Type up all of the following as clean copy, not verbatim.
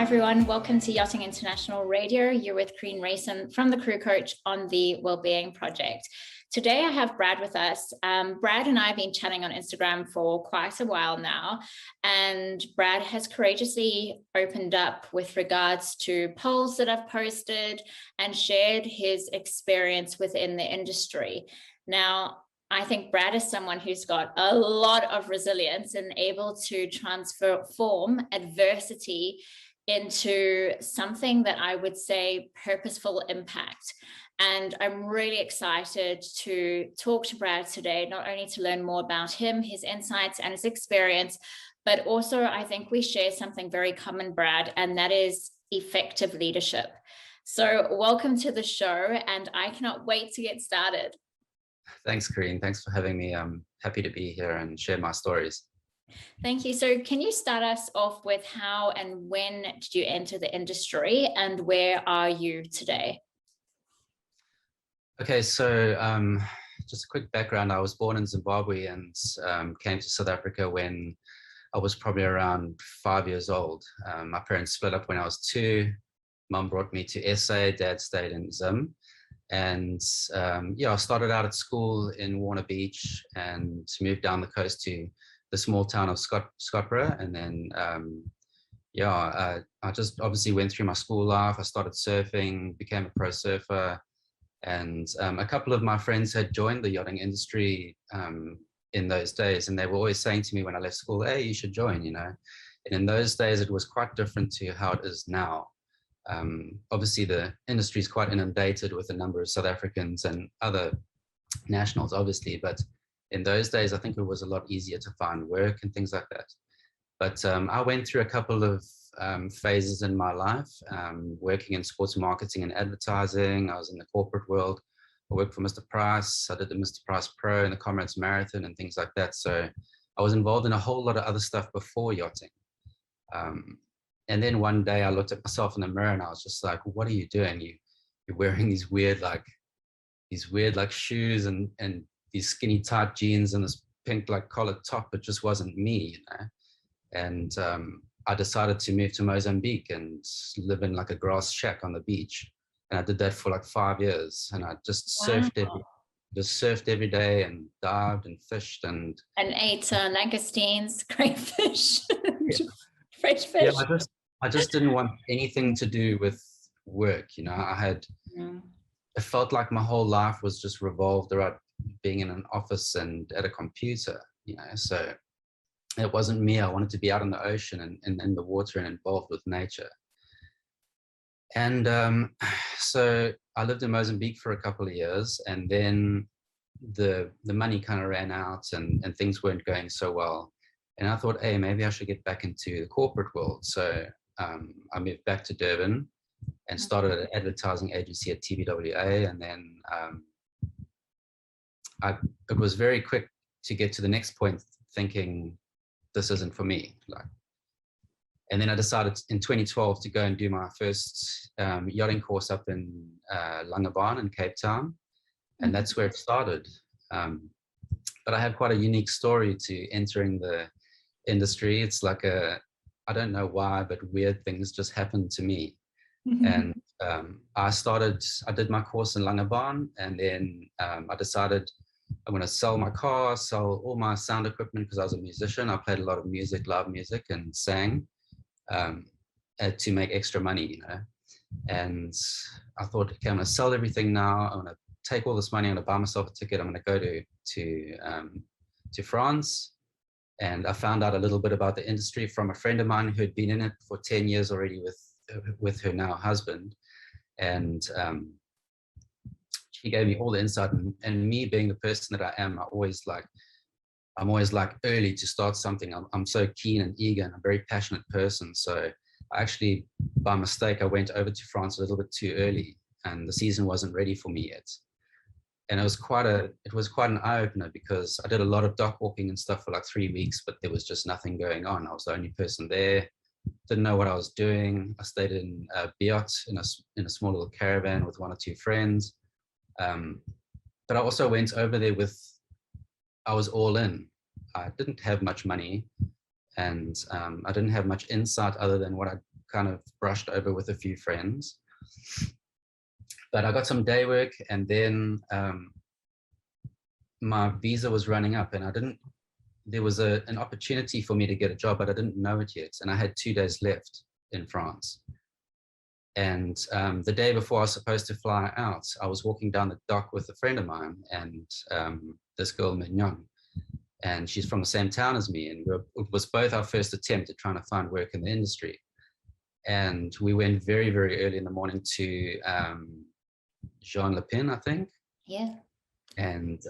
everyone, welcome to Yachting International Radio. You're with Karine, Rayson from the Crew Coach on the Wellbeing project. Today I have Brad with us. Brad and I have been chatting on Instagram for quite a while now, and Brad has courageously opened up with regards to polls that I've posted and shared his experience within the industry. Now, I think Brad is someone who's got a lot of resilience and able to transform adversity into something that I would say purposeful impact. And I'm really excited to talk to Brad today, not only to learn more about him, his insights and his experience, but also I think we share something very common, Brad, and that is effective leadership. So welcome to the show, and I cannot wait to get started. Thanks, Karine. Thanks for having me. I'm happy to be here and share my stories. Thank you. So can you start us off with how and when did you enter the industry and where are you today? Okay, so just a quick background. I was born in Zimbabwe and came to South Africa when I was probably around 5 years old. My parents split up when I was 2. Mum brought me to SA, Dad stayed in Zim. And I started out at school in Warner Beach and moved down the coast to the small town of Scottsboro. And then, I just obviously went through my school life. I started surfing, became a pro surfer. And a couple of my friends had joined the yachting industry in those days. And they were always saying to me when I left school, hey, you should join, you know. And in those days, it was quite different to how it is now. Obviously, the industry is quite inundated with a number of South Africans and other nationals, obviously. But in those days, I think it was a lot easier to find work and things like that. But I went through a couple of phases in my life, working in sports marketing and advertising. I was in the corporate world. I worked for Mr. Price. I did the Mr. Price Pro and the Comrades Marathon and things like that. So I was involved in a whole lot of other stuff before yachting. And then one day I looked at myself in the mirror and I was just like, what are you doing? You're wearing these weird shoes and these skinny tight jeans and this pink collared top. It just wasn't me, you know. And I decided to move to Mozambique and live in a grass shack on the beach. And I did that for 5 years. And I just surfed every day and dived and fished and ate langoustines, crayfish, yeah. fresh fish. Yeah, I just didn't want anything to do with work. You know, it felt like my whole life was just revolved around being in an office and at a computer, you know, so it wasn't me. I wanted to be out in the ocean and in the water and involved with nature. And so I lived in Mozambique for a couple of years, and then the money kind of ran out and things weren't going so well. And I thought, hey, maybe I should get back into the corporate world. So I moved back to Durban and started an advertising agency at TBWA. And then it was very quick to get to the next point thinking, this isn't for me. And then I decided in 2012 to go and do my first yachting course up in Langebaan in Cape Town. And that's where it started. But I have quite a unique story to entering the industry. It's I don't know why, but weird things just happened to me. And I did my course in Langebaan, and then I decided I'm going to sell my car, sell all my sound equipment, because I was a musician. I played a lot of music, live music, and sang to make extra money, you know. And I thought, okay, I'm going to sell everything now. I'm going to take all this money. I'm going to buy myself a ticket. I'm going to go to France. And I found out a little bit about the industry from a friend of mine who had been in it for 10 years already with her now husband. And she gave me all the insight. And me being the person that I am, I'm always early to start something. I'm so keen and eager, and I'm a very passionate person. So I actually, by mistake, I went over to France a little bit too early, and the season wasn't ready for me yet. And it was quite an eye-opener, because I did a lot of dock walking and stuff for 3 weeks, but there was just nothing going on. I was the only person there, didn't know what I was doing. I stayed in Biot in a small little caravan with 1 or 2 friends. But I also went over there I was all in. I didn't have much money, and I didn't have much insight other than what I'd kind of brushed over with a few friends. But I got some day work, and then my visa was running up, and there was an opportunity for me to get a job, but I didn't know it yet. And I had 2 days left in France. And the day before I was supposed to fly out, I was walking down the dock with a friend of mine, and this girl, Mignon, and she's from the same town as me. And it was both our first attempt at trying to find work in the industry. And we went very, very early in the morning to Jean Le Pen, I think. Yeah. And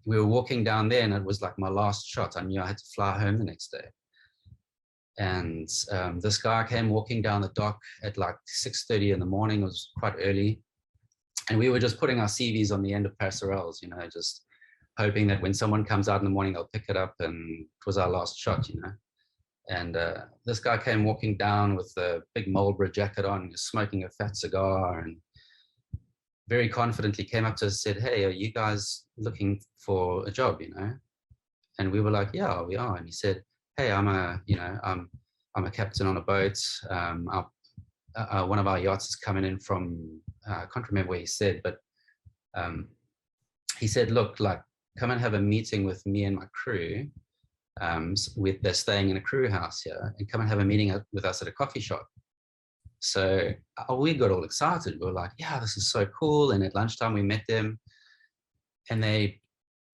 we were walking down there, and it was like my last shot. I knew I had to fly home the next day. And this guy came walking down the dock at like 6:30 in the morning. It was quite early. And we were just putting our CVs on the end of passerelles, you know, just hoping that when someone comes out in the morning, they'll pick it up, and it was our last shot, you know. And this guy came walking down with a big Marlboro jacket on, smoking a fat cigar, and very confidently came up to us and said, "Hey, are you guys looking for a job, you know?" And we were like, "Yeah, we are." And he said, "Hey, I'm a captain on a boat. One of our yachts is coming in from, I can't remember where he said, but he said, look, like, come and have a meeting with me and my crew. They're staying in a crew house here, and come and have a meeting with us at a coffee shop." So we got all excited. We were like, "Yeah, this is so cool." And at lunchtime, we met them, and they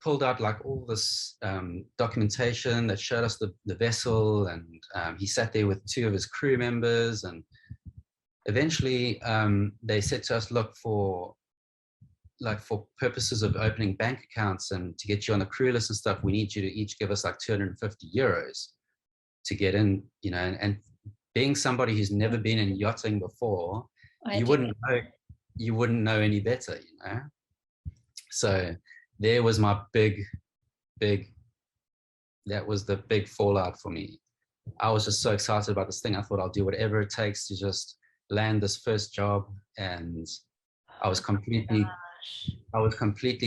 pulled out like all this documentation that showed us the vessel. And he sat there with 2 of his crew members. And eventually they said to us, "Look, for purposes of opening bank accounts and to get you on the crew list and stuff, we need you to each give us like 250 euros to get in, you know." And being somebody who's never been in yachting before, you wouldn't know any better, you know. So there was my that was the big fallout for me. I was just so excited about this thing. I thought I'll do whatever it takes to just land this first job. And I was completely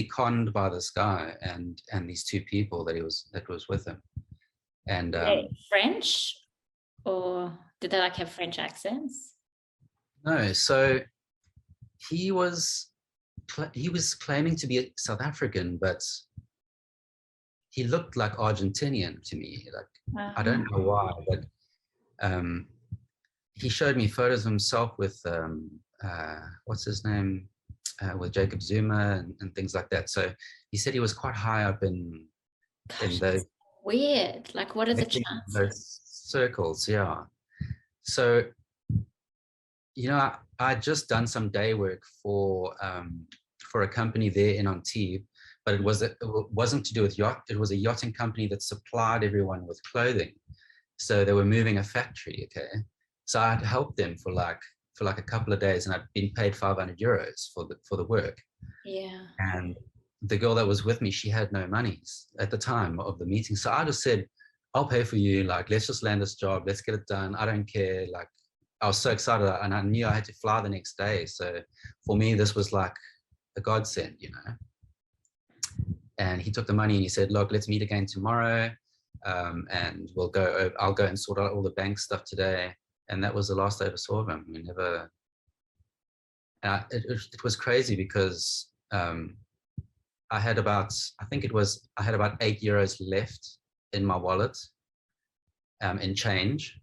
conned by this guy and these 2 people that was with him. And French, or did they like have French accents? No, so he was claiming to be South African, but he looked like Argentinian to me. Like, I don't know why, but he showed me photos of himself with what's his name, with Jacob Zuma and things like that. So he said he was quite high up in those weird. Like, what are the chances? Those circles, yeah. So, you know, I'd just done some day work for a company there in Antibes, but it wasn't to do with yacht. It was a yachting company that supplied everyone with clothing. So they were moving a factory, okay? So I'd helped them for like a couple of days, and I'd been paid 500 euros for the work. Yeah. And the girl that was with me, she had no monies at the time of the meeting. So I just said, "I'll pay for you. Like, let's just land this job. Let's get it done. I don't care." Like, I was so excited, and I knew I had to fly the next day. So for me, this was like a godsend, you know. And he took the money and he said, "Look, let's meet again tomorrow. And I'll go and sort out all the bank stuff today." And that was the last I ever saw of him. We never, it was crazy because I had about 8 euros left in my wallet, in change.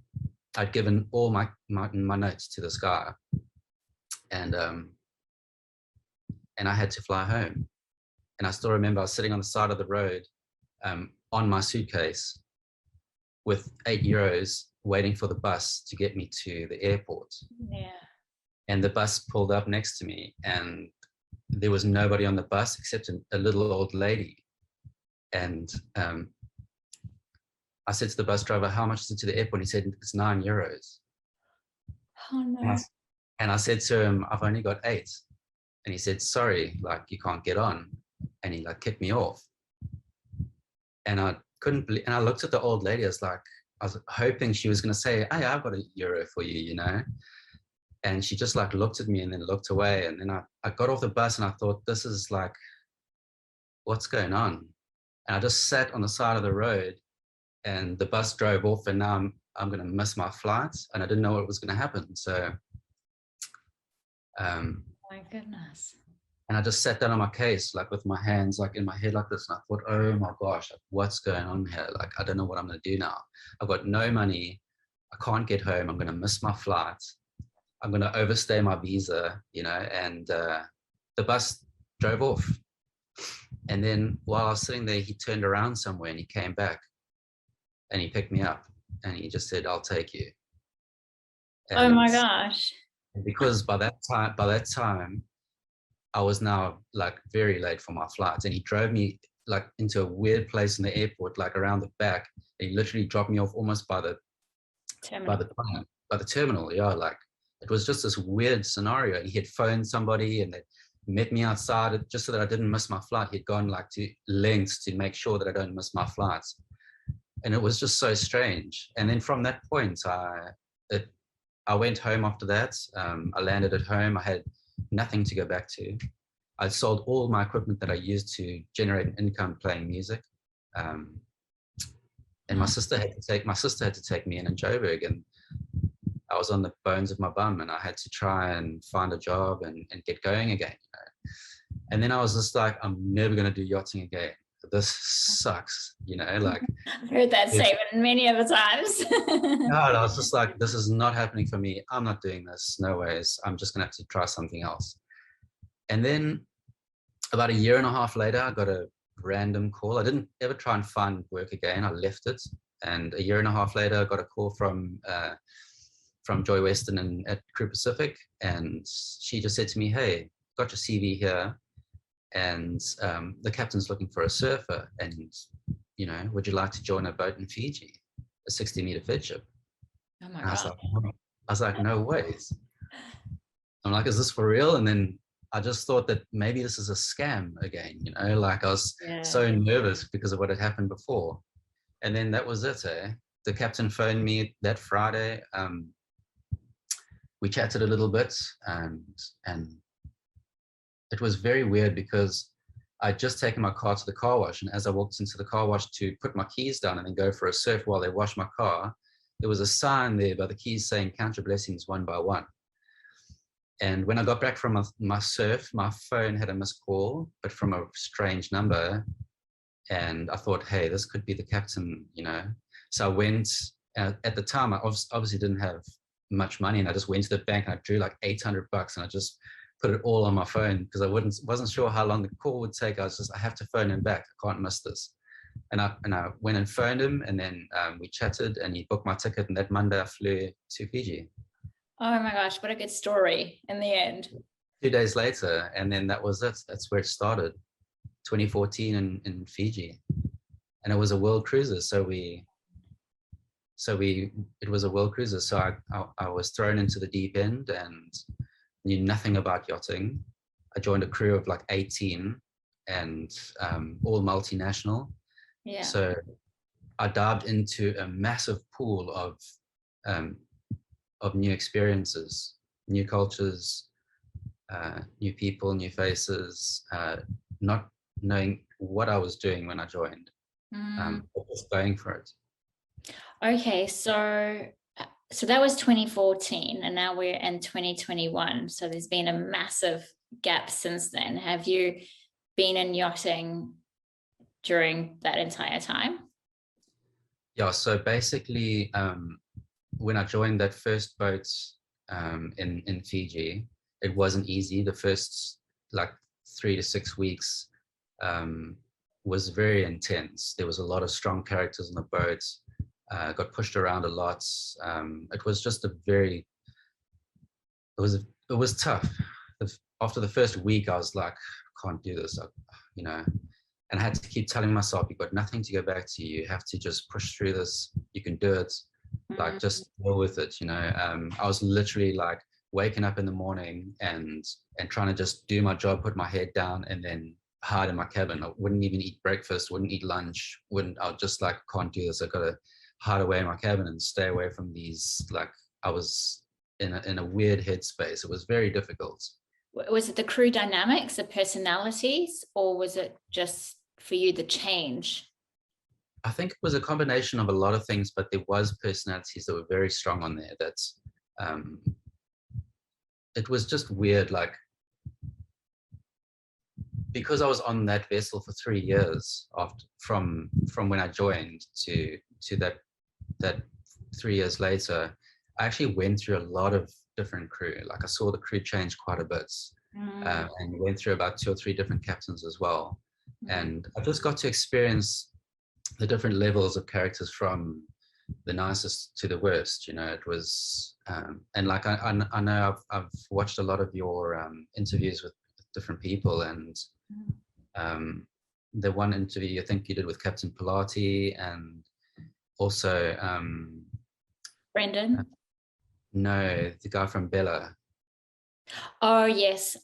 I'd given all my notes to this guy, and I had to fly home. And I still remember I was sitting on the side of the road on my suitcase with 8 euros waiting for the bus to get me to the airport. Yeah. And the bus pulled up next to me, and there was nobody on the bus except a little old lady. And I said to the bus driver, "How much is it to the airport?" He said, "It's 9 euros. Oh no. And I said to him, "I've only got 8. And he said, "Sorry, like, you can't get on." And he like kicked me off. And I couldn't believe, and I looked at the old lady. I was hoping she was going to say, "Hey, I've got €1 for you," you know. And she just like looked at me and then looked away. And then I got off the bus and I thought, this is like, what's going on? And I just sat on the side of the road, and the bus drove off, and now I'm going to miss my flight, and I didn't know what was going to happen. So, my goodness. and I just sat down on my case, like with my hands like in my head like this, and I thought, oh my gosh, what's going on here? Like, I don't know what I'm going to do now. I've got no money. I can't get home. I'm going to miss my flight. I'm going to overstay my visa, you know, and the bus drove off. And then while I was sitting there, he turned around somewhere and he came back and he picked me up and he just said, I'll take you. And oh my gosh. because by that time, I was now like very late for my flight, and he drove me like into a weird place in the airport, like around the back. And he literally dropped me off almost by the terminal. Yeah, like it was just this weird scenario. And he had phoned somebody and they met me outside just so that I didn't miss my flight. He'd gone like to lengths to make sure that I don't miss my flights. And it was just so strange. And then from that point, I went home after that. I landed at home. I had nothing to go back to. I sold all my equipment that I used to generate an income playing music. And my sister had to take me in Joburg, and I was on the bones of my bum, and I had to try and find a job and get going again. You know? And then I was just like, I'm never going to do yachting again. This sucks, you know, like. I've heard that statement many other times. God, I was just like, this is not happening for me. I'm not doing this. No ways. I'm just going to have to try something else. And then about a year and a half later, I got a random call. I didn't ever try and find work again. I left it. And a year and a half later, I got a call from Joy Weston at Crew Pacific. And she just said to me, hey, got your CV here. And the captain's looking for a surfer, and you know, would you like to join a boat in Fiji, a 60-meter fidship? Oh my God. I was like, no ways. I'm like, is this for real? And then I just thought that maybe this is a scam again, you know, like I was so nervous because of what had happened before. And then that was it. The captain phoned me that Friday. We chatted a little bit, and it was very weird because I'd just taken my car to the car wash, and as I walked into the car wash to put my keys down and then go for a surf while they washed my car, there was a sign there by the keys saying count your blessings one by one. And when I got back from my surf, my phone had a missed call, but from a strange number. And I thought, hey, this could be the captain, you know. So I went, at the time, I obviously didn't have much money, and I just went to the bank and I drew like $800 and I just put it all on my phone because I wasn't sure how long the call would take. I have to phone him back. I can't miss this. And I went and phoned him, and then we chatted, and he booked my ticket. And that Monday I flew to Fiji. Oh my gosh, what a good story in the end. 2 days later, and then that was it. That's where it started, 2014 in Fiji. And it was a world cruiser. It was a world cruiser. So I was thrown into the deep end and knew nothing about yachting. I joined a crew of like 18 and all multinational. Yeah. So I dived into a massive pool of new experiences, new cultures, new people, new faces, not knowing what I was doing when I joined, but just going for it. Okay, so that was 2014, and now we're in 2021. So there's been a massive gap since then. Have you been in yachting during that entire time? Yeah, so basically, when I joined that first boat in Fiji, it wasn't easy. The first like 3 to 6 weeks was very intense. There was a lot of strong characters on the boat. Got pushed around a lot. It was just it was tough. After the first week, I was like, I can't do this, you know. And I had to keep telling myself, you've got nothing to go back to. You have to just push through this. You can do it. Like, just deal with it, you know. I was literally like waking up in the morning and trying to just do my job, put my head down, and then hide in my cabin. I wouldn't even eat breakfast, wouldn't eat lunch, I was just like, can't do this. I got to hide away in my cabin and stay away from these. Like, I was in a weird headspace. It was very difficult. Was it the crew dynamics, the personalities, or was it just for you the change? I think it was a combination of a lot of things, but there was personalities that were very strong on there. That it was just weird, like, because I was on that vessel for 3 years after from when I joined to that 3 years later, I actually went through a lot of different crew. Like I saw the crew change quite a bit, and went through about 2 or 3 different captains as well. And I just got to experience the different levels of characters from the nicest to the worst. You know, it was, and like I know I've watched a lot of your interviews with different people, and the one interview I think you did with Captain Pilati, and also Brendan? No, the guy from Bella. Oh yes.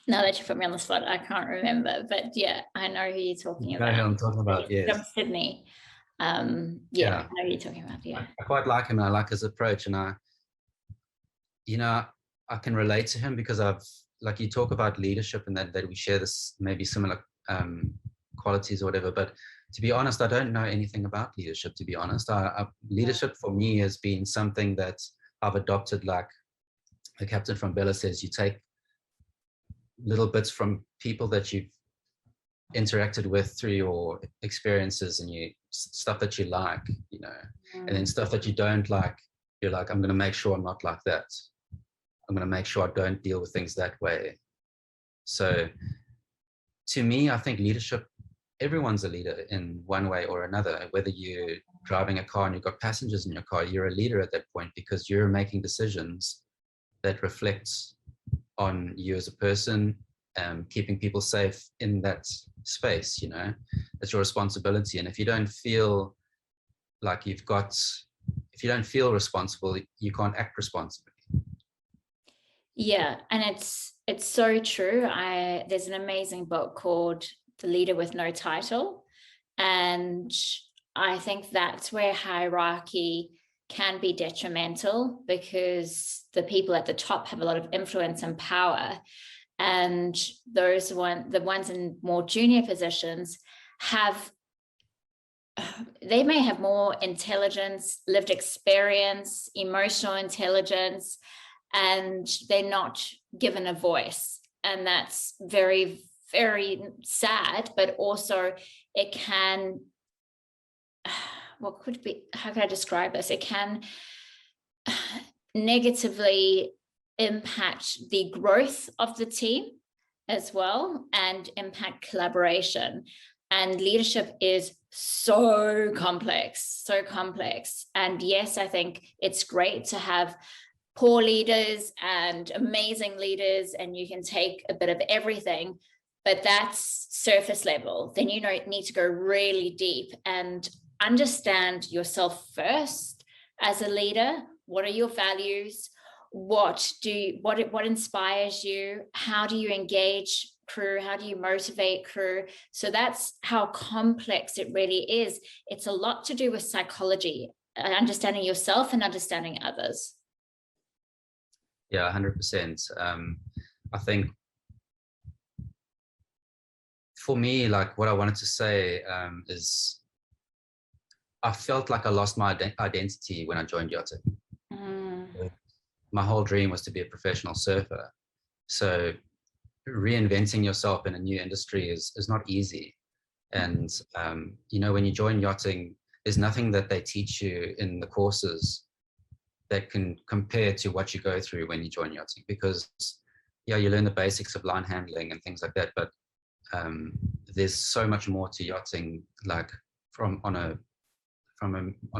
Now that you put me on the spot, I can't remember, but yeah, I know who you're talking about. I know who I'm talking about, yes. From Sydney. Yeah, I know who you're talking about, yeah. I quite like him, and I like his approach, and I can relate to him because like you talk about leadership and that we share this maybe similar qualities or whatever, but to be honest, I don't know anything about leadership, to be honest. Leadership for me has been something that I've adopted, like the captain from Bella says, you take little bits from people that you've interacted with through your experiences, and stuff that you like, and then stuff that you don't like, you're like, I'm going to make sure I'm not like that. I'm going to make sure I don't deal with things that way. So to me, I think leadership, everyone's a leader in one way or another. Whether you're driving a car and you've got passengers in your car, you're a leader at that point, because you're making decisions that reflect on you as a person, keeping people safe in that space. It's your responsibility. And if you don't feel like if you don't feel responsible, you can't act responsibly. Yeah, and it's so true. There's an amazing book called The Leader with No Title, and I think that's where hierarchy can be detrimental, because the people at the top have a lot of influence and power, and the ones in more junior positions they may have more intelligence, lived experience, emotional intelligence, and they're not given a voice. And that's very, very sad, but also it can, how can I describe this? It can negatively impact the growth of the team as well, and impact collaboration. And leadership is so complex. And yes, I think it's great to have poor leaders and amazing leaders, and you can take a bit of everything, but that's surface level. Then you need to go really deep and understand yourself first as a leader. What are your values? What inspires you? How do you engage crew? How do you motivate crew? So that's how complex it really is. It's a lot to do with psychology, understanding yourself and understanding others. Yeah, 100%. I think for me, like what I wanted to say is I felt like I lost my identity when I joined yachting. My whole dream was to be a professional surfer. So reinventing yourself in a new industry is not easy. And, when you join yachting, there's nothing that they teach you in the courses that can compare to what you go through when you join yachting, because you learn the basics of line handling and things like that, but there's so much more to yachting, like on a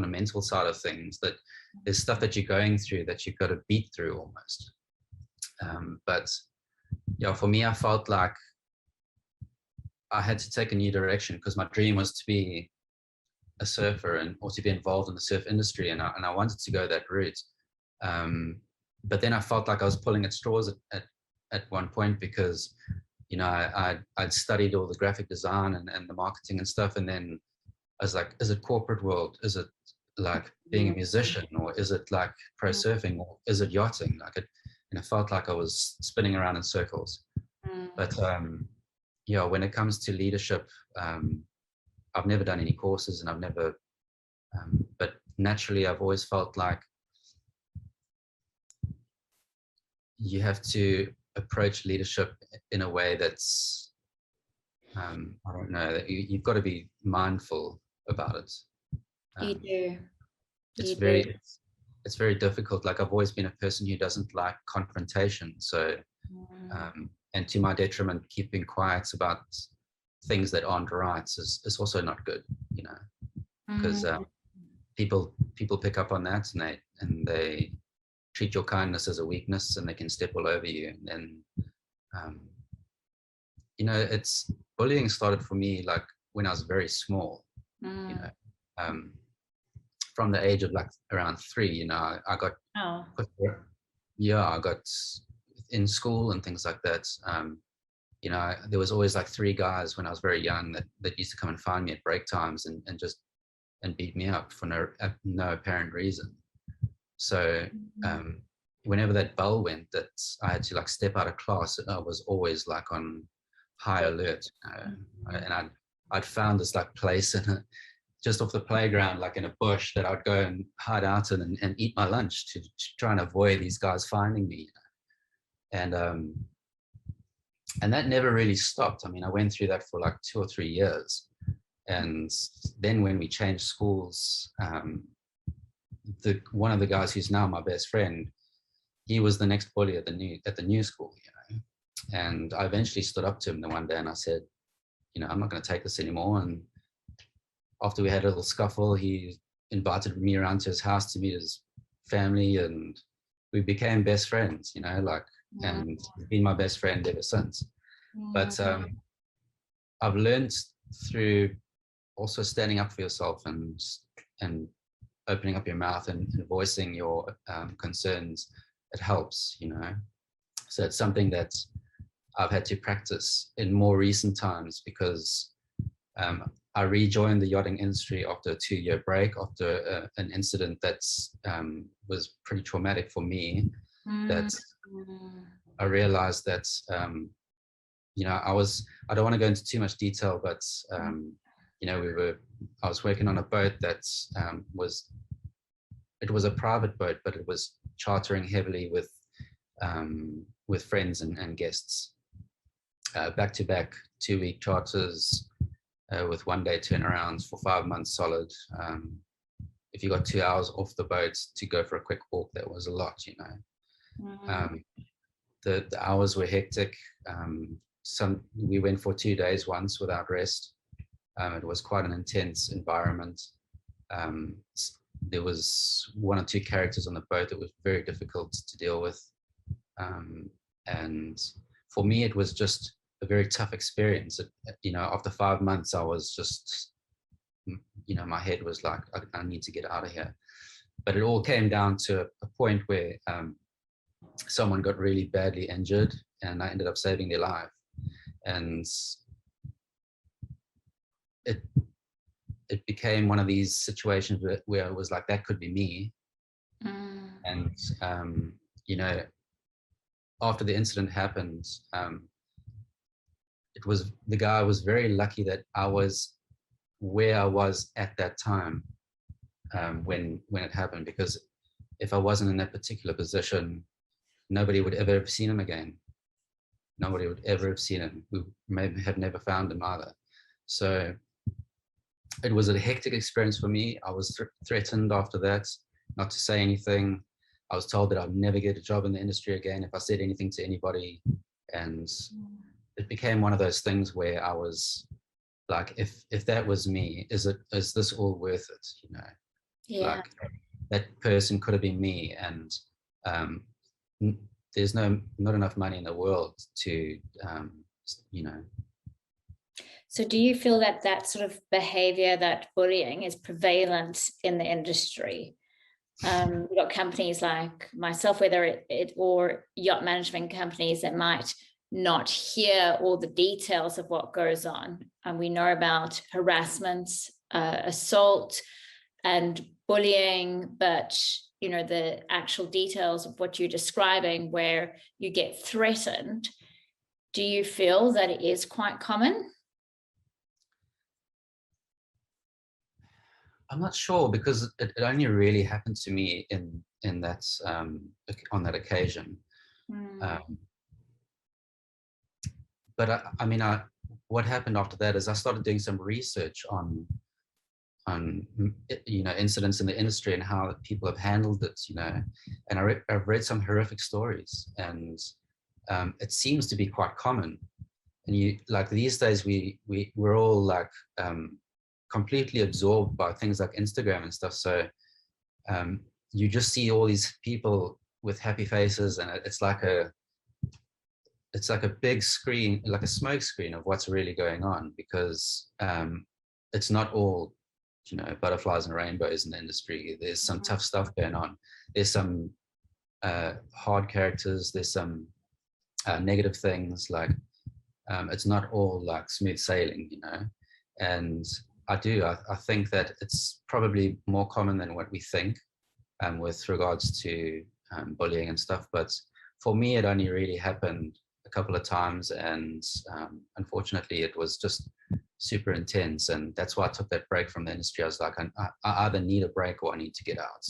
mental side of things, that there's stuff that you're going through that you've got to beat through almost. But for me, I felt like I had to take a new direction, because my dream was to be a surfer or to be involved in the surf industry, and I wanted to go that route. But then I felt like I was pulling at straws at one point, because I'd studied all the graphic design and the marketing and stuff, and then I was like, is it corporate world? Is it like being a musician, or is it like pro surfing, or is it yachting? Like it felt like I was spinning around in circles. But when it comes to leadership, I've never done any courses, and I've never, but naturally I've always felt like you have to approach leadership in a way that's, I don't know, that you've got to be mindful about it. You do. It's You very, do. it's very difficult. Like, I've always been a person who doesn't like confrontation. So, and to my detriment, keeping quiet about things that aren't right is also not good, you know, because people pick up on that, and they treat your kindness as a weakness, and they can step all over you. And you know, it's bullying started for me like when I was very small, you know, from the age of like around 3, you know, I got I got in school and things like that. You know, there was always like 3 guys when I was very young that used to come and find me at break times and just beat me up for no apparent reason. So whenever that bell went that I had to like step out of class, I was always like on high alert, you know? And I'd found this like place just off the playground, like in a bush, that I'd go and hide out in and eat my lunch to try and avoid these guys finding me, you know? And that never really stopped. I mean, I went through that for like 2 or 3 years. And then when we changed schools, one of the guys who's now my best friend, he was the next bully at the new school, you know. And I eventually stood up to him the one day and I said, you know, I'm not going to take this anymore. And after we had a little scuffle, he invited me around to his house to meet his family, and we became best friends, you know, like, and he's been my best friend ever since. But I've learned through also standing up for yourself and opening up your mouth and voicing your concerns. It helps, you know. So it's something that I've had to practice in more recent times, because I rejoined the yachting industry after a 2-year break, after an incident that was pretty traumatic for me. That I realized that, you know, I don't want to go into too much detail, but, you know, I was working on a boat that it was a private boat, but it was chartering heavily with friends and guests, back-to-back 2-week charters, with 1-day turnarounds for 5 months solid. If you got 2 hours off the boat to go for a quick walk, that was a lot, you know. The hours were hectic. We went for 2 days once without rest. It was quite an intense environment. There was 1 or 2 characters on the boat that was very difficult to deal with. And for me, it was just a very tough experience. You know, after 5 months, I was just, you know, my head was like, I need to get out of here. But it all came down to a point where someone got really badly injured, and I ended up saving their life. And it became one of these situations where it was like, that could be me. And you know, after the incident happened, the guy was very lucky that I was where I was at that time, when it happened, because if I wasn't in that particular position, nobody would ever have seen him again. Nobody would ever have seen him. We may have never found him either. So it was a hectic experience for me. I was threatened after that not to say anything. I was told that I'd never get a job in the industry again if I said anything to anybody. And it became one of those things where I was like, if that was me, is this all worth it? You know, Yeah. like, that person could have been me. And there's not enough money in the world to, you know. So do you feel that that sort of behavior, that bullying, is prevalent in the industry? We've got companies like myself, whether it or yacht management companies, that might not hear all the details of what goes on. And we know about harassment, assault, and bullying, but you know, the actual details of what you're describing, where you get threatened, do you feel that it is quite common? I'm not sure, because it only really happened to me in that on that occasion. But I mean, what happened after that is I started doing some research on incidents in the industry and how people have handled it, and I've read some horrific stories, and it seems to be quite common. And like these days we're all like completely absorbed by things like Instagram and stuff, so you just see all these people with happy faces, and it's like a big screen, like a smoke screen of what's really going on, because it's not all butterflies and rainbows in the industry. There's some tough stuff going on. There's some hard characters. There's some negative things. Like it's not all like smooth sailing, and I think that it's probably more common than what we think with regards to bullying and stuff. But for me, it only really happened a couple of times, and unfortunately it was just super intense, and that's why I took that break from the industry. I was like, I either need a break or I need to get out.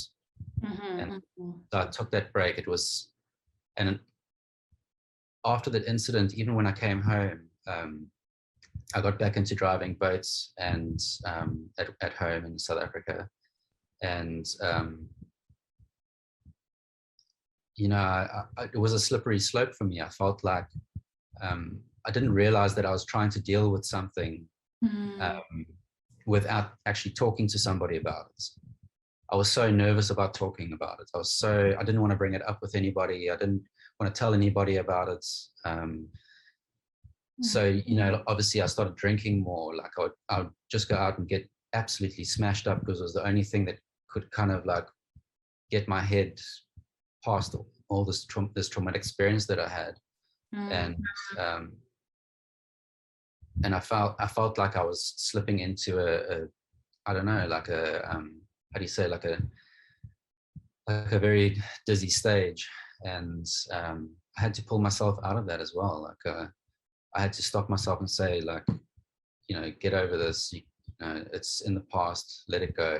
And so I took that break. And after that incident, even when I came home, I got back into driving boats and at home in South Africa, and it was a slippery slope for me. I felt like I didn't realize that I was trying to deal with something without actually talking to somebody about it. I was so nervous about talking about it. I didn't want to bring it up with anybody. I didn't want to tell anybody about it. So, obviously I started drinking more. Like I would just go out and get absolutely smashed up, because it was the only thing that could kind of like get my head past all this traumatic experience that I had. And I felt like I was slipping into I don't know, like how do you say, like a very dizzy stage. And I had to pull myself out of that as well. Like I had to stop myself and say, like, get over this. It's in the past. Let it go.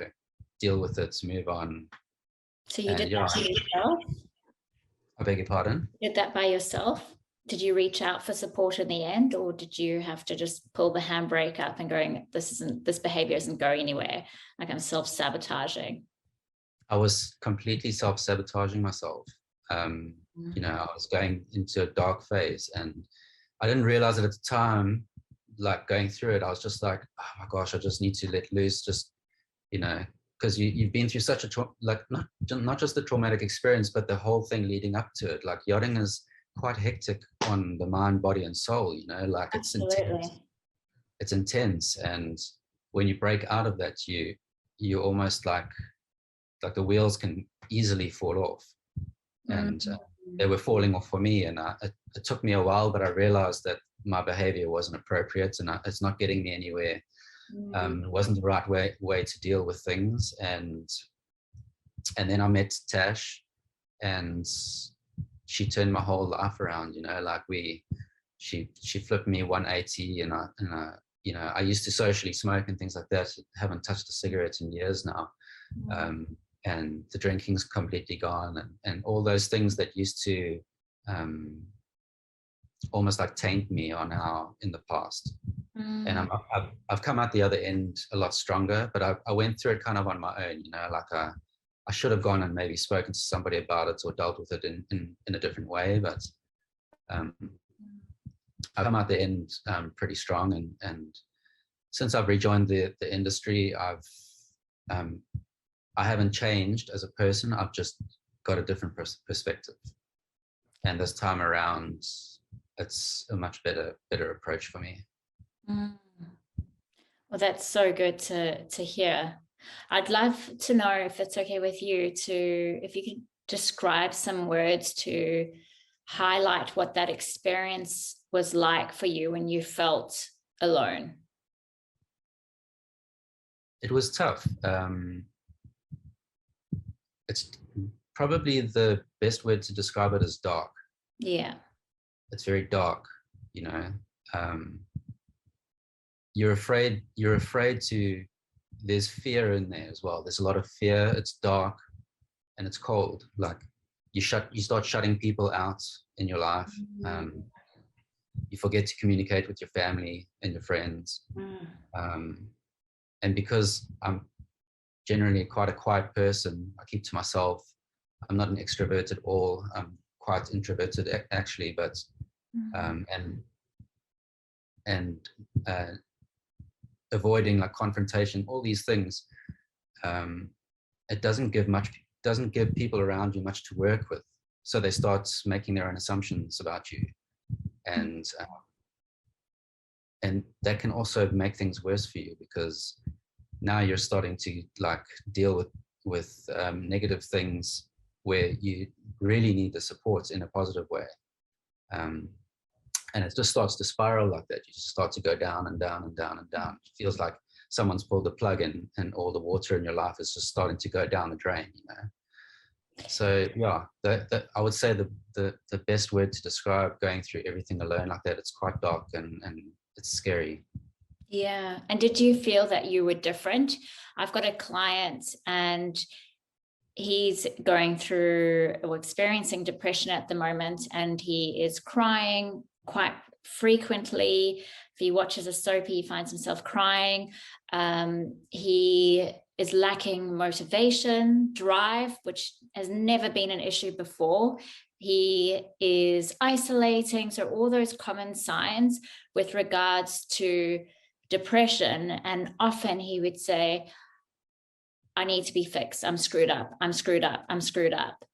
Deal with it. Move on. So you did that by yourself? I beg your pardon? You did that by yourself? Did you reach out for support in the end, or did you have to just pull the handbrake up and going, this behavior isn't going anywhere, like I'm self-sabotaging? I was completely self-sabotaging myself. I was going into a dark phase, and I didn't realize it at the time. Like going through it, I was just like, oh my gosh, I just need to let loose, just because you've been through such a not just the traumatic experience, but the whole thing leading up to it. Like yachting is quite hectic on the mind, body, and soul. Like it's intense, and when you break out of that, you almost like the wheels can easily fall off, and they were falling off for me. And it took me a while, but I realized that my behavior wasn't appropriate, and it's not getting me anywhere. It wasn't the right way to deal with things. And then I met Tash, and she turned my whole life around. Like she flipped me 180, and I used to socially smoke and things like that. Haven't touched a cigarette in years now. And the drinking's completely gone, and all those things that used to almost like taint me are now in the past. And I've come out the other end a lot stronger, but I went through it kind of on my own. Like I should have gone and maybe spoken to somebody about it or dealt with it in a different way, but I've come out the end pretty strong. And since I've rejoined the industry, I haven't changed as a person. I've just got a different perspective. And this time around, it's a much better approach for me. Well, that's so good to hear. I'd love to know, if it's okay with you, if you could describe some words to highlight what that experience was like for you when you felt alone. It was tough. It's probably the best word to describe it as dark. Yeah. It's very dark, You're afraid to there's fear in there as well. There's a lot of fear. It's dark and it's cold. Like you start shutting people out in your life. You forget to communicate with your family and your friends. And because I'm generally quite a quiet person, I keep to myself. I'm not an extrovert at all. I'm quite introverted actually, but avoiding like confrontation, all these things, it doesn't give people around you much to work with. So they start making their own assumptions about you, and that can also make things worse for you, because now you're starting to like deal with negative things where you really need the support in a positive way. And it just starts to spiral like that. You just start to go down and down and down and down. It feels like someone's pulled the plug in and all the water in your life is just starting to go down the drain, you know. So yeah, I would say the best word to describe going through everything alone like that, it's quite dark and it's scary. Yeah. And did you feel that you were different? I've got a client and he's going through or experiencing depression at the moment, and he is crying quite frequently. If he watches a soap, he finds himself crying. He is lacking motivation, drive, which has never been an issue before. He is isolating. So all those common signs with regards to depression. And often he would say, I need to be fixed. I'm screwed up. I'm screwed up. I'm screwed up.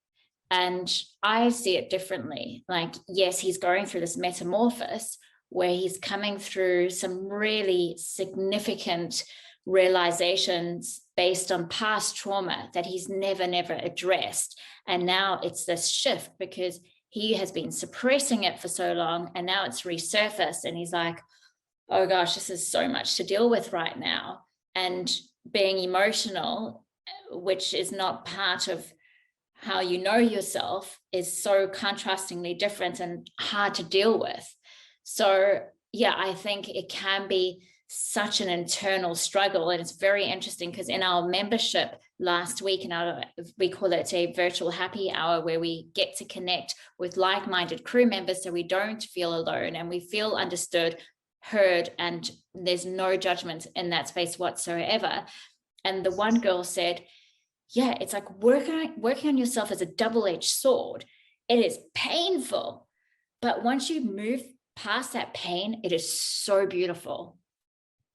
And I see it differently. Like, yes, he's going through this metamorphosis where he's coming through some really significant realizations based on past trauma that he's never addressed. And now it's this shift because he has been suppressing it for so long, and now it's resurfaced, and he's like, oh gosh, this is so much to deal with right now. And being emotional, which is not part of how you know yourself, is so contrastingly different and hard to deal with. So yeah, I think it can be such an internal struggle. And it's very interesting because in our membership last week, we call it a virtual happy hour, where we get to connect with like-minded crew members so we don't feel alone and we feel understood, heard, and there's no judgment in that space whatsoever. And the one girl said, yeah, it's like working on yourself as a double-edged sword. It is painful, but once you move past that pain, it is so beautiful.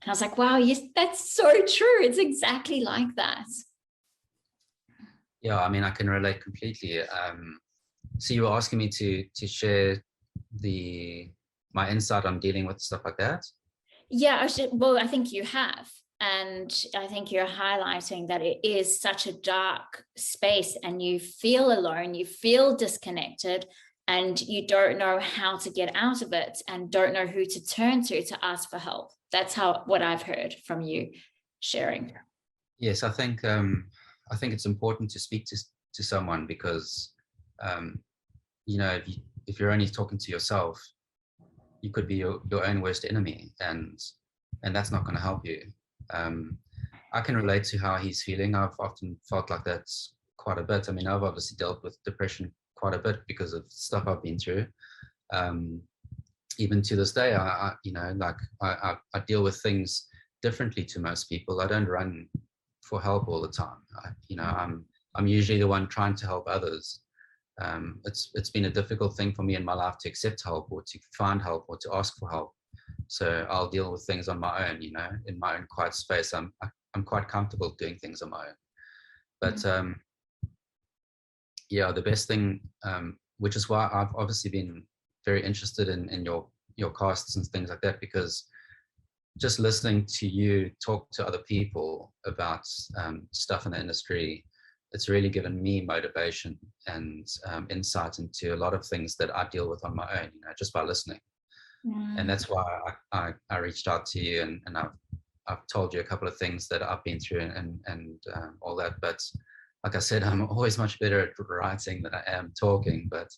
And I was like, wow, yes, that's so true. It's exactly like that. Yeah, I mean, I can relate completely. So you were asking me to share my insight on dealing with stuff like that? Yeah, I think you have. And I think you're highlighting that it is such a dark space and you feel alone, you feel disconnected, and you don't know how to get out of it and don't know who to turn to ask for help. That's what I've heard from you sharing. Yes, I think it's important to speak to someone, because you know, if you're only talking to yourself, you could be your own worst enemy, and that's not going to help you. I can relate to how he's feeling. I've often felt like that quite a bit. I mean, I've obviously dealt with depression quite a bit because of stuff I've been through. Even to this day, I deal with things differently to most people. I don't run for help all the time. I'm usually the one trying to help others. It's been a difficult thing for me in my life to accept help or to find help or to ask for help. So I'll deal with things on my own, you know, in my own quiet space. I'm quite comfortable doing things on my own. But yeah, the best thing, which is why I've obviously been very interested in your casts and things like that, because just listening to you talk to other people about stuff in the industry, it's really given me motivation and insight into a lot of things that I deal with on my own, you know, just by listening. And that's why I reached out to you, and I've told you a couple of things that I've been through and all that. But like I said, I'm always much better at writing than I am talking. But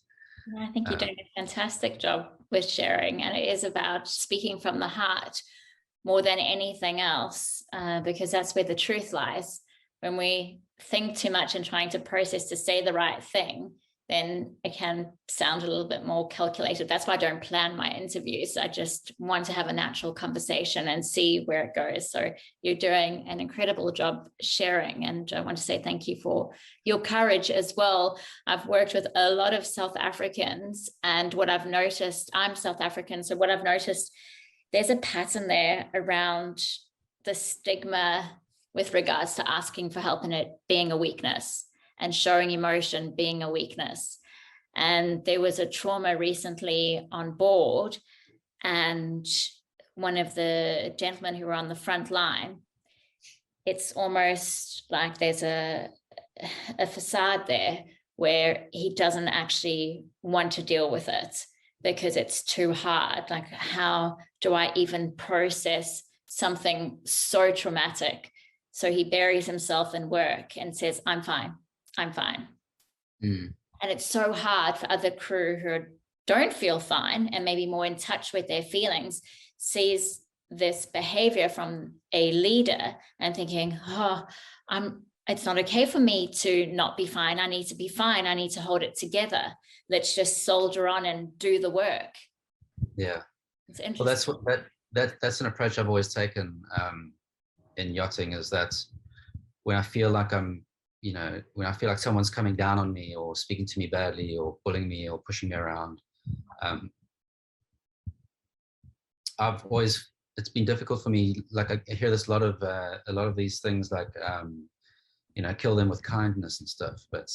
I think you're doing a fantastic job with sharing, and it is about speaking from the heart. more than anything else, because that's where the truth lies. When we think too much and trying to process to say the right thing, then it can sound a little bit more calculated. That's why I don't plan my interviews. I just want to have a natural conversation and see where it goes. So you're doing an incredible job sharing. And I want to say thank you for your courage as well. I've worked with a lot of South Africans, and what I've noticed, I'm South African, so what I've noticed, there's a pattern there around the stigma with regards to asking for help and it being a weakness, and showing emotion being a weakness. And there was a trauma recently on board, and one of the gentlemen who were on the front line, it's almost like there's a facade there where he doesn't actually want to deal with it because it's too hard. Like, how do I even process something so traumatic? So he buries himself in work and says, I'm fine. I'm fine. And it's so hard for other crew who don't feel fine and maybe more in touch with their feelings, sees this behavior from a leader and thinking, oh, it's not okay for me to not be fine. I need to be fine. I need to hold it together. Let's just soldier on and do the work. Yeah. It's interesting. Well, that's an approach I've always taken in yachting, is that when I feel like when I feel like someone's coming down on me or speaking to me badly or bullying me or pushing me around, it's been difficult for me. Like, I hear this a lot of these things, like, kill them with kindness and stuff. But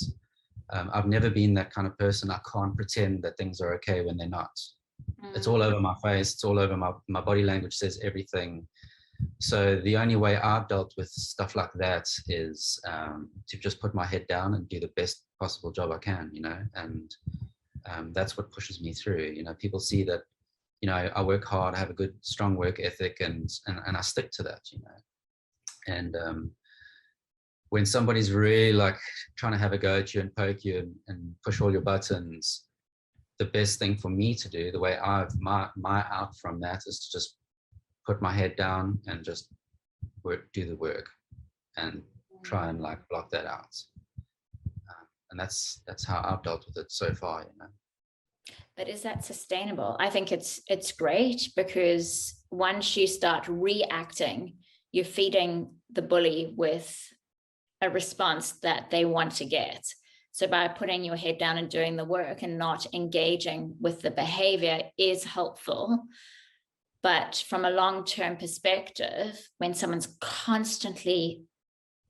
I've never been that kind of person. I can't pretend that things are okay when they're not. It's all over my face. It's all over my body language says everything. So the only way I've dealt with stuff like that is to just put my head down and do the best possible job I can, and that's what pushes me through. People see that, I work hard, I have a good, strong work ethic, and I stick to that, And when somebody's really like trying to have a go at you and poke you and push all your buttons, the best thing for me to do, the way my out from that, is to just put my head down and just do the work and try and like block that out. And that's how I've dealt with it so far, But is that sustainable? I think it's great, because once you start reacting, you're feeding the bully with a response that they want to get. So by putting your head down and doing the work and not engaging with the behavior is helpful. But from a long-term perspective, when someone's constantly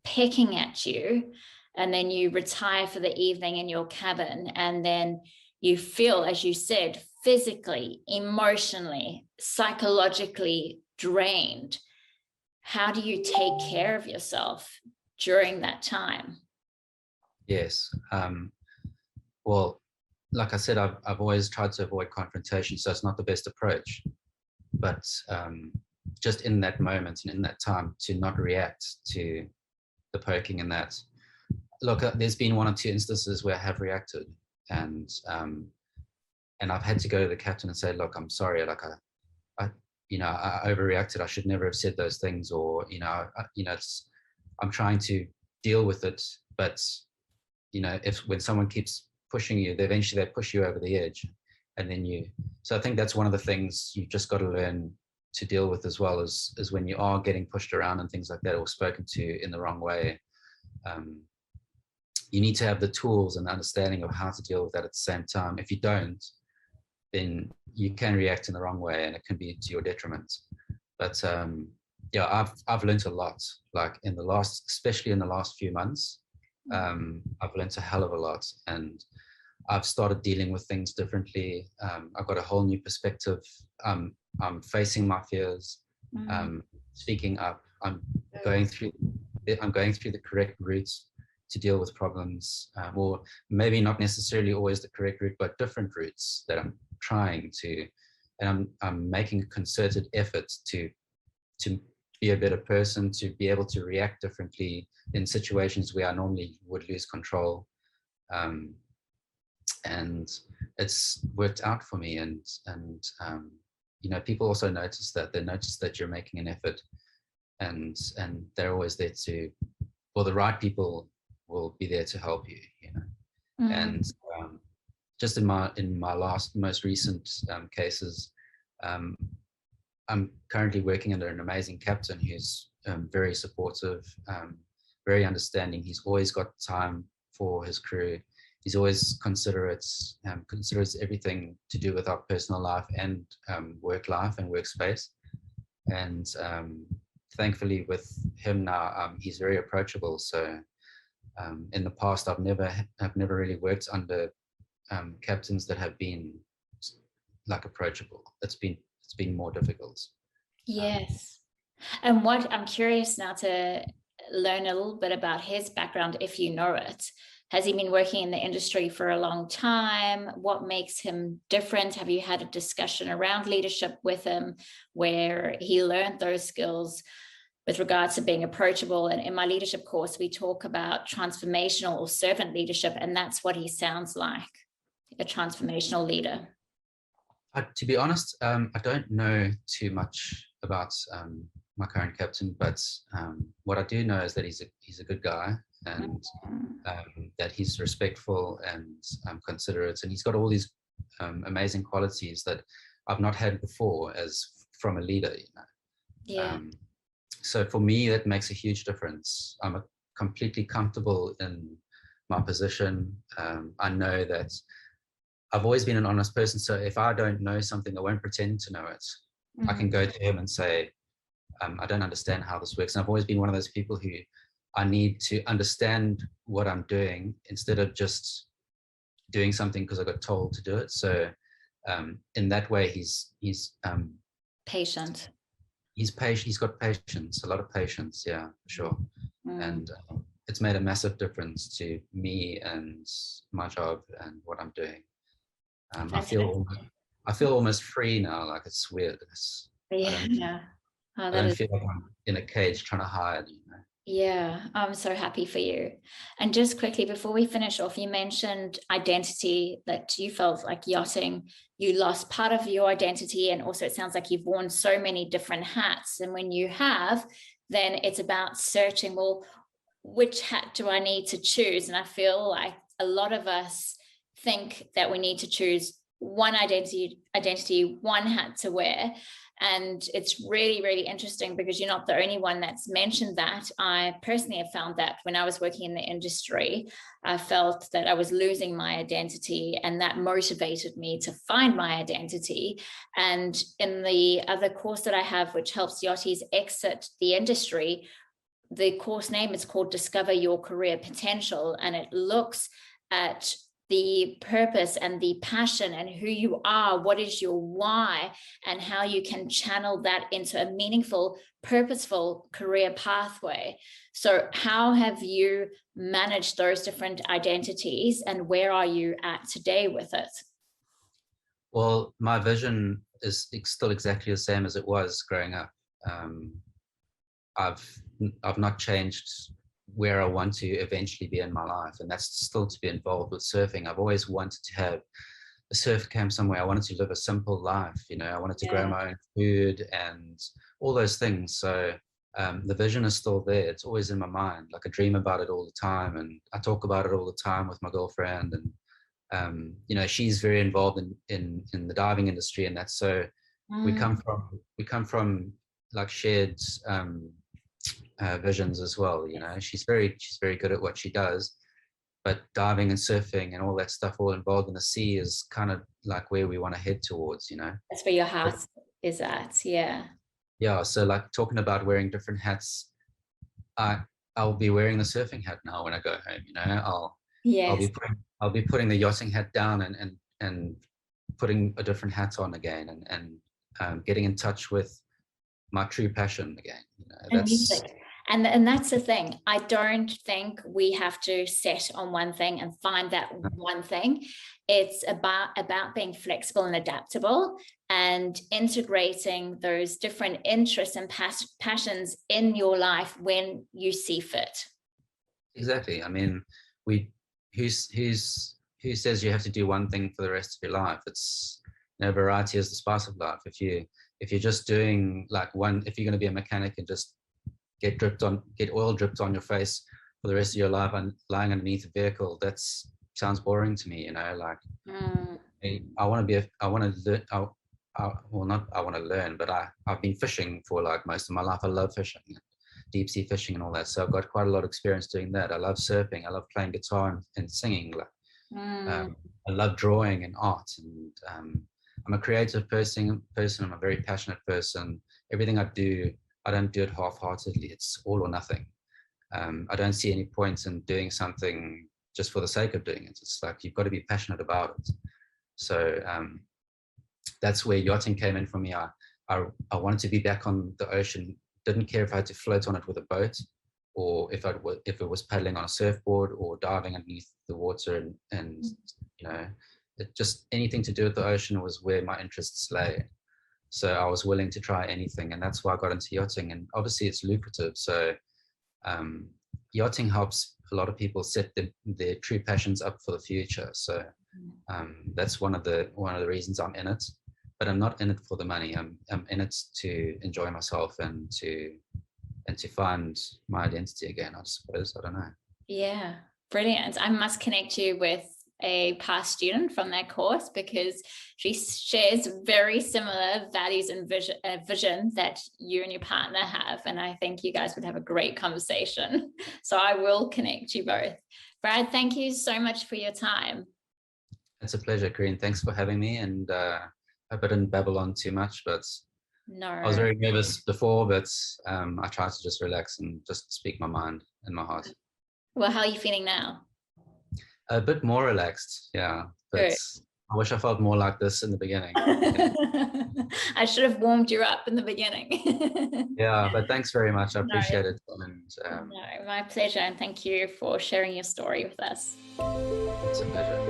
pecking at you, and then you retire for the evening in your cabin, and then you feel, as you said, physically, emotionally, psychologically drained, how do you take care of yourself during that time? Yes. Well, like I said, I've always tried to avoid confrontation, so it's not the best approach. But just in that moment and in that time, to not react to the poking and that. Look, there's been 1 or 2 instances where I have reacted, and I've had to go to the captain and say, look, I'm sorry, like I overreacted. I should never have said those things, or I'm trying to deal with it. But when someone keeps pushing you, they push you over the edge. And then so I think that's one of the things you've just got to learn to deal with, as well as when you are getting pushed around and things like that, or spoken to in the wrong way. You need to have the tools and the understanding of how to deal with that at the same time. If you don't, then you can react in the wrong way, and it can be to your detriment. But I've learned a lot, like especially in the last few months. I've learned a hell of a lot, and I've started dealing with things differently. I've got a whole new perspective. I'm facing my fears, speaking up. I'm going through the correct routes to deal with problems, or maybe not necessarily always the correct route, but different routes that I'm trying to, and I'm making a concerted effort to be a better person, to be able to react differently in situations where I normally would lose control. And it's worked out for me, and people also notice that. They notice that you're making an effort, and they're always there to, well, the right people will be there to help you, And just in my most recent cases, I'm currently working under an amazing captain who's very supportive, very understanding. He's always got time for his crew. He's always considerate, considers everything to do with our personal life and work life and workspace. And thankfully with him now, he's very approachable. So in the past, I've never really worked under captains that have been like approachable. It's been more difficult. Yes. And what I'm curious now to learn a little bit about his background, if you know it. Has he been working in the industry for a long time? What makes him different? Have you had a discussion around leadership with him where he learned those skills with regards to being approachable? And in my leadership course, we talk about transformational or servant leadership, and that's what he sounds like, a transformational leader. To be honest, I don't know too much about my current captain, but what I do know is that he's a good guy, and that he's respectful and considerate, and he's got all these amazing qualities that I've not had before as from a leader. Yeah. So for me, that makes a huge difference. I'm completely comfortable in my position. I know that I've always been an honest person, so if I don't know something, I won't pretend to know it. I can go to him and say, I don't understand how this works. And I've always been one of those people who I need to understand what I'm doing instead of just doing something because I got told to do it. So in that way, he's patient. He's patient. He's got patience, a lot of patience. Yeah, for sure. And it's made a massive difference to me and my job and what I'm doing. I feel almost free now. Like, it's weird. I don't feel like I'm in a cage trying to hide. Yeah, I'm so happy for you. And just quickly before we finish off, you mentioned identity, that you felt like yachting, you lost part of your identity, and also it sounds like you've worn so many different hats. And when you have, then it's about searching, well, which hat do I need to choose? And I feel like a lot of us think that we need to choose one identity, one hat to wear. And it's really, really interesting because you're not the only one that's mentioned that. I personally have found that when I was working in the industry, I felt that I was losing my identity, and that motivated me to find my identity. And in the other course that I have, which helps yachties exit the industry, the course name is called Discover Your Career Potential, and it looks at the purpose and the passion and who you are, what is your why, and how you can channel that into a meaningful, purposeful career pathway. So how have you managed those different identities, and where are you at today with it? Well, my vision is still exactly the same as it was growing up. I've not changed where I want to eventually be in my life, and that's still to be involved with surfing. I've always wanted to have a surf camp somewhere. I wanted to live a simple life, I wanted to grow my own food and all those things. So the vision is still there. It's always in my mind. Like, I dream about it all the time, and I talk about it all the time with my girlfriend. And she's very involved in the diving industry, and that's so we come from like shared visions as well. She's very good at what she does, but diving and surfing and all that stuff all involved in the sea is kind of like where we want to head towards. That's where your heart is at. Yeah, so like talking about wearing different hats, I'll be wearing the surfing hat now when I go home. I'll be putting the yachting hat down and putting a different hat on again, and getting in touch with my true passion again. And music. And that's the thing. I don't think we have to set on one thing and find that one thing. It's about being flexible and adaptable, and integrating those different interests and passions in your life when you see fit. Exactly. I mean, who says you have to do one thing for the rest of your life? You know, variety is the spice of life. If you're just doing like if you're going to be a mechanic and just get oil dripped on your face for the rest of your life and lying underneath a vehicle, sounds boring to me, you know. Like I want to learn, but I've been fishing for like most of my life. I love fishing, deep sea fishing and all that, so I've got quite a lot of experience doing that. I love surfing, I love playing guitar and singing. I love drawing and art, and I'm a creative person. I'm a very passionate person. Everything I do, I don't do it half-heartedly. It's all or nothing. I don't see any point in doing something just for the sake of doing it. It's like you've got to be passionate about it. So that's where yachting came in for me. I wanted to be back on the ocean. Didn't care if I had to float on it with a boat, or if it was paddling on a surfboard or diving underneath the water, and you know, just anything to do with the ocean was where my interests lay. So I was willing to try anything, and that's why I got into yachting. And obviously it's lucrative. So yachting helps a lot of people set their true passions up for the future. So that's one of the reasons I'm in it. But I'm not in it for the money. I'm in it to enjoy myself and to find my identity again, I suppose. I don't know. Yeah, brilliant. I must connect you with a past student from that course, because she shares very similar values and vision that you and your partner have, and I think you guys would have a great conversation. So I will connect you both. Brad, thank you so much for your time. It's a pleasure, Karine. Thanks for having me, and I hope I didn't babble on too much, but no, I was very nervous before, but I tried to just relax and just speak my mind and my heart. Well, how are you feeling now? A bit more relaxed, yeah, but good. I wish I felt more like this in the beginning. I should have warmed you up in the beginning. Yeah, but thanks very much. I appreciate it. And, no, my pleasure. And thank you for sharing your story with us. It's a pleasure.